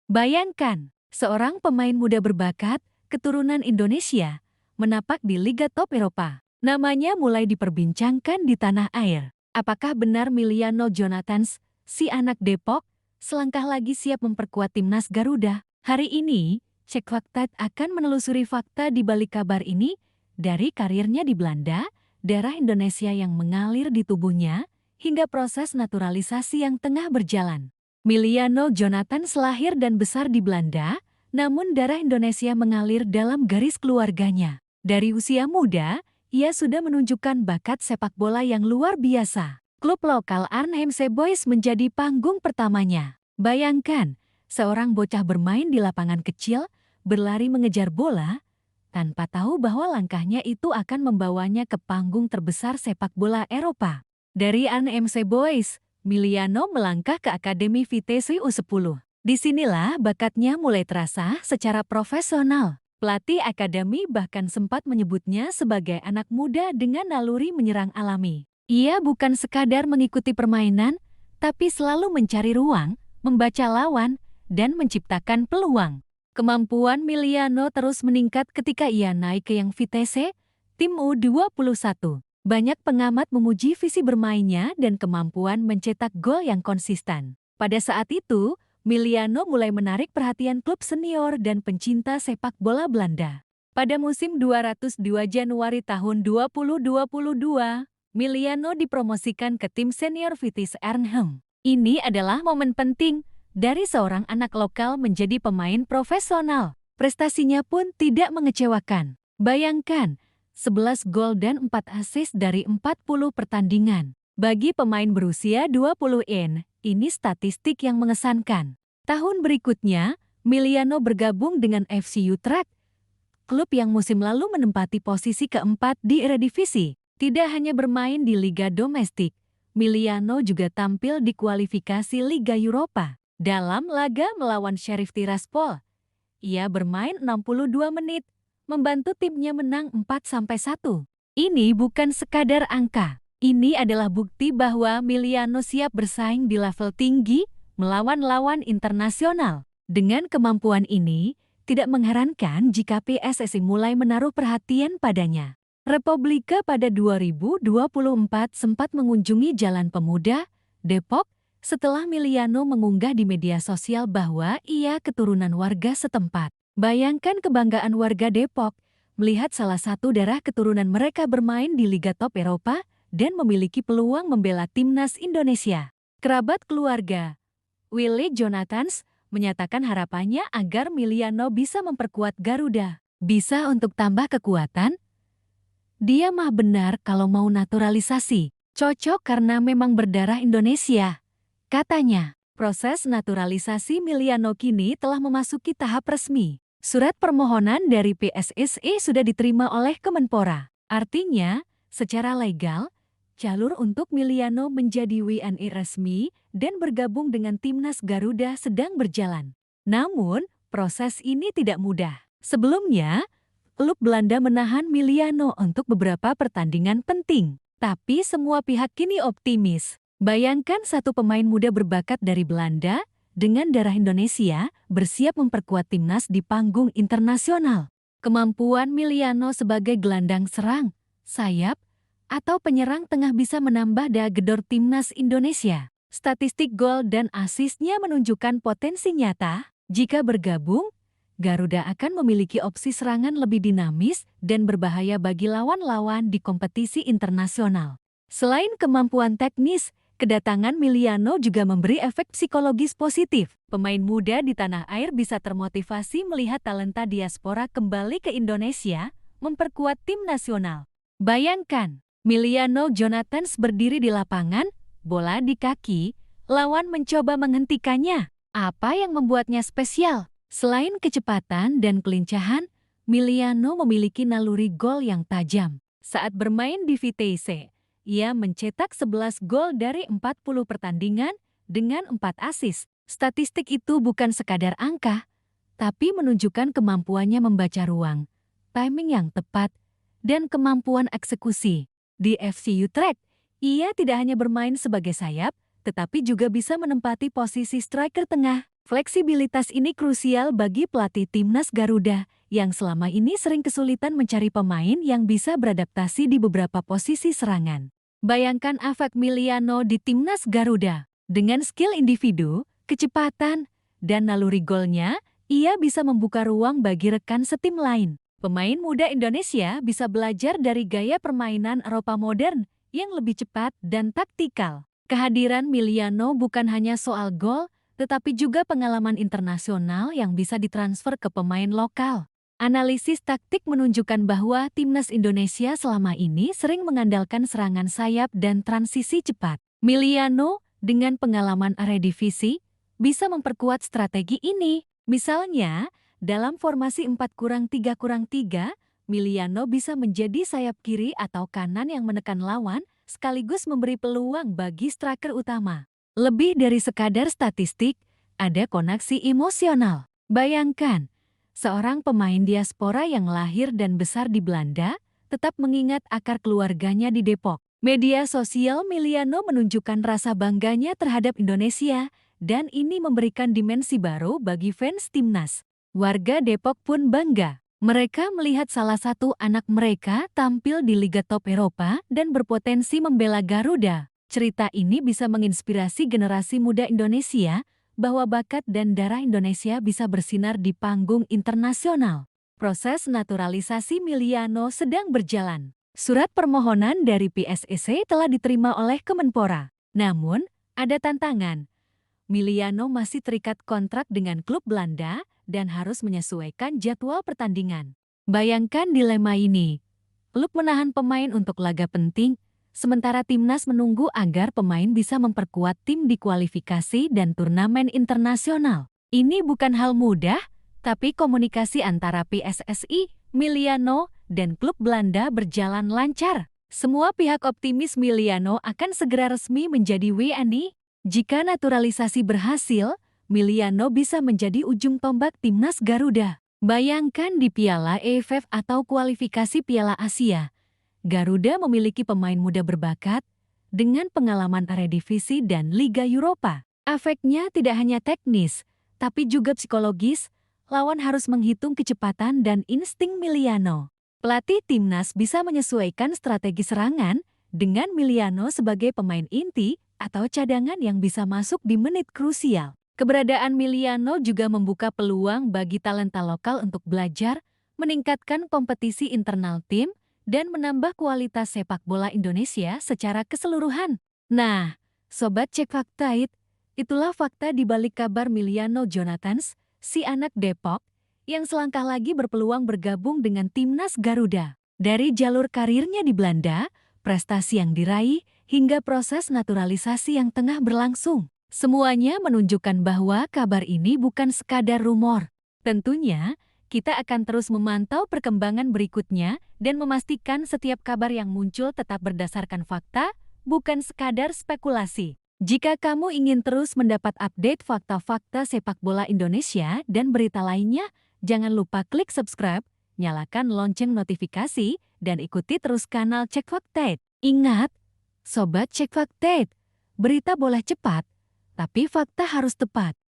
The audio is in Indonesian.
Bayangkan, seorang pemain muda berbakat, keturunan Indonesia, menapak di Liga Top Eropa. Namanya mulai diperbincangkan di tanah air. Apakah benar Miliano Jonathans, si anak Depok, selangkah lagi siap memperkuat timnas Garuda? Hari ini, Cek Fakta akan menelusuri fakta di balik kabar ini, dari karirnya di Belanda, darah Indonesia yang mengalir di tubuhnya, hingga proses naturalisasi yang tengah berjalan. Miliano Jonathans lahir dan besar di Belanda, namun darah Indonesia mengalir dalam garis keluarganya. Dari usia muda, ia sudah menunjukkan bakat sepak bola yang luar biasa. Klub lokal Arnhem Boys menjadi panggung pertamanya. Bayangkan, seorang bocah bermain di lapangan kecil, berlari mengejar bola, tanpa tahu bahwa langkahnya itu akan membawanya ke panggung terbesar sepak bola Eropa. Dari Arnhem Boys, Miliano melangkah ke Akademi Vitesse U10. Disinilah bakatnya mulai terasa secara profesional. Pelatih akademi bahkan sempat menyebutnya sebagai anak muda dengan naluri menyerang alami. Ia bukan sekadar mengikuti permainan, tapi selalu mencari ruang, membaca lawan, dan menciptakan peluang. Kemampuan Miliano terus meningkat ketika ia naik ke yang Vitesse, tim U21. Banyak pengamat memuji visi bermainnya dan kemampuan mencetak gol yang konsisten. Pada saat itu, Miliano mulai menarik perhatian klub senior dan pencinta sepak bola Belanda. Pada musim 202 Januari tahun 2022, Miliano dipromosikan ke tim senior Vitesse Arnhem. Ini adalah momen penting dari seorang anak lokal menjadi pemain profesional. Prestasinya pun tidak mengecewakan. Bayangkan, 11 gol dan 4 assist dari 40 pertandingan. Bagi pemain berusia 20-an, ini statistik yang mengesankan. Tahun berikutnya, Miliano bergabung dengan FC Utrecht, klub yang musim lalu menempati posisi keempat di Eredivisie. Tidak hanya bermain di liga domestik, Miliano juga tampil di kualifikasi Liga Eropa. Dalam laga melawan Sheriff Tiraspol, ia bermain 62 menit, membantu timnya menang 4-1. Ini bukan sekadar angka. Ini adalah bukti bahwa Miliano siap bersaing di level tinggi melawan lawan internasional. Dengan kemampuan ini, tidak mengherankan jika PSSI mulai menaruh perhatian padanya. Republika pada 2024 sempat mengunjungi Jalan Pemuda, Depok, setelah Miliano mengunggah di media sosial bahwa ia keturunan warga setempat. Bayangkan kebanggaan warga Depok melihat salah satu darah keturunan mereka bermain di Liga Top Eropa dan memiliki peluang membela timnas Indonesia. Kerabat keluarga Willy Jonathans menyatakan harapannya agar Miliano bisa memperkuat Garuda. Bisa untuk tambah kekuatan? Dia mah benar kalau mau naturalisasi. Cocok karena memang berdarah Indonesia. Katanya, proses naturalisasi Miliano kini telah memasuki tahap resmi. Surat permohonan dari PSSI sudah diterima oleh Kemenpora. Artinya, secara legal, jalur untuk Miliano menjadi WNI resmi dan bergabung dengan timnas Garuda sedang berjalan. Namun, proses ini tidak mudah. Sebelumnya, klub Belanda menahan Miliano untuk beberapa pertandingan penting. Tapi semua pihak kini optimis. Bayangkan satu pemain muda berbakat dari Belanda dengan darah Indonesia bersiap memperkuat timnas di panggung internasional. Kemampuan Miliano sebagai gelandang serang, sayap, atau penyerang tengah bisa menambah gedor timnas Indonesia. Statistik gol dan asisnya menunjukkan potensi nyata. Jika bergabung, Garuda akan memiliki opsi serangan lebih dinamis dan berbahaya bagi lawan-lawan di kompetisi internasional. Selain kemampuan teknis, kedatangan Miliano juga memberi efek psikologis positif. Pemain muda di tanah air bisa termotivasi melihat talenta diaspora kembali ke Indonesia, memperkuat tim nasional. Bayangkan, Miliano Jonathans berdiri di lapangan, bola di kaki, lawan mencoba menghentikannya. Apa yang membuatnya spesial? Selain kecepatan dan kelincahan, Miliano memiliki naluri gol yang tajam. Saat bermain di Vitesse, ia mencetak 11 gol dari 40 pertandingan dengan 4 assist. Statistik itu bukan sekadar angka, tapi menunjukkan kemampuannya membaca ruang, timing yang tepat, dan kemampuan eksekusi. Di FC Utrecht, ia tidak hanya bermain sebagai sayap, tetapi juga bisa menempati posisi striker tengah. Fleksibilitas ini krusial bagi pelatih timnas Garuda yang selama ini sering kesulitan mencari pemain yang bisa beradaptasi di beberapa posisi serangan. Bayangkan Afak Miliano di timnas Garuda. Dengan skill individu, kecepatan, dan naluri golnya, ia bisa membuka ruang bagi rekan setim lain. Pemain muda Indonesia bisa belajar dari gaya permainan Eropa modern yang lebih cepat dan taktikal. Kehadiran Miliano bukan hanya soal gol, tetapi juga pengalaman internasional yang bisa ditransfer ke pemain lokal. Analisis taktik menunjukkan bahwa timnas Indonesia selama ini sering mengandalkan serangan sayap dan transisi cepat. Miliano, dengan pengalaman Eredivisie, bisa memperkuat strategi ini. Misalnya, dalam formasi 4-3-3, Miliano bisa menjadi sayap kiri atau kanan yang menekan lawan, sekaligus memberi peluang bagi striker utama. Lebih dari sekadar statistik, ada koneksi emosional. Bayangkan, seorang pemain diaspora yang lahir dan besar di Belanda tetap mengingat akar keluarganya di Depok. Media sosial Miliano menunjukkan rasa bangganya terhadap Indonesia, dan ini memberikan dimensi baru bagi fans timnas. Warga Depok pun bangga. Mereka melihat salah satu anak mereka tampil di Liga Top Eropa dan berpotensi membela Garuda. Cerita ini bisa menginspirasi generasi muda Indonesia bahwa bakat dan darah Indonesia bisa bersinar di panggung internasional. Proses naturalisasi Miliano sedang berjalan. Surat permohonan dari PSSI telah diterima oleh Kemenpora. Namun, ada tantangan. Miliano masih terikat kontrak dengan klub Belanda dan harus menyesuaikan jadwal pertandingan. Bayangkan dilema ini. Klub menahan pemain untuk laga penting, sementara timnas menunggu agar pemain bisa memperkuat tim di kualifikasi dan turnamen internasional. Ini bukan hal mudah, tapi komunikasi antara PSSI, Miliano, dan klub Belanda berjalan lancar. Semua pihak optimis Miliano akan segera resmi menjadi WNI. Jika naturalisasi berhasil, Miliano bisa menjadi ujung tombak timnas Garuda. Bayangkan di Piala AFF atau kualifikasi Piala Asia. Garuda memiliki pemain muda berbakat dengan pengalaman Eredivisie dan Liga Eropa. Efeknya tidak hanya teknis, tapi juga psikologis. Lawan harus menghitung kecepatan dan insting Miliano. Pelatih timnas bisa menyesuaikan strategi serangan dengan Miliano sebagai pemain inti atau cadangan yang bisa masuk di menit krusial. Keberadaan Miliano juga membuka peluang bagi talenta lokal untuk belajar, meningkatkan kompetisi internal tim, dan menambah kualitas sepak bola Indonesia secara keseluruhan. Nah, Sobat Cek Fakta, itulah fakta di balik kabar Miliano Jonathans, si anak Depok, yang selangkah lagi berpeluang bergabung dengan timnas Garuda. Dari jalur karirnya di Belanda, prestasi yang diraih, hingga proses naturalisasi yang tengah berlangsung. Semuanya menunjukkan bahwa kabar ini bukan sekadar rumor. Tentunya, kita akan terus memantau perkembangan berikutnya dan memastikan setiap kabar yang muncul tetap berdasarkan fakta, bukan sekadar spekulasi. Jika kamu ingin terus mendapat update fakta-fakta sepak bola Indonesia dan berita lainnya, jangan lupa klik subscribe, nyalakan lonceng notifikasi, dan ikuti terus kanal Cek Fakta. Ingat, Sobat Cek Fakta, berita boleh cepat, tapi fakta harus tepat.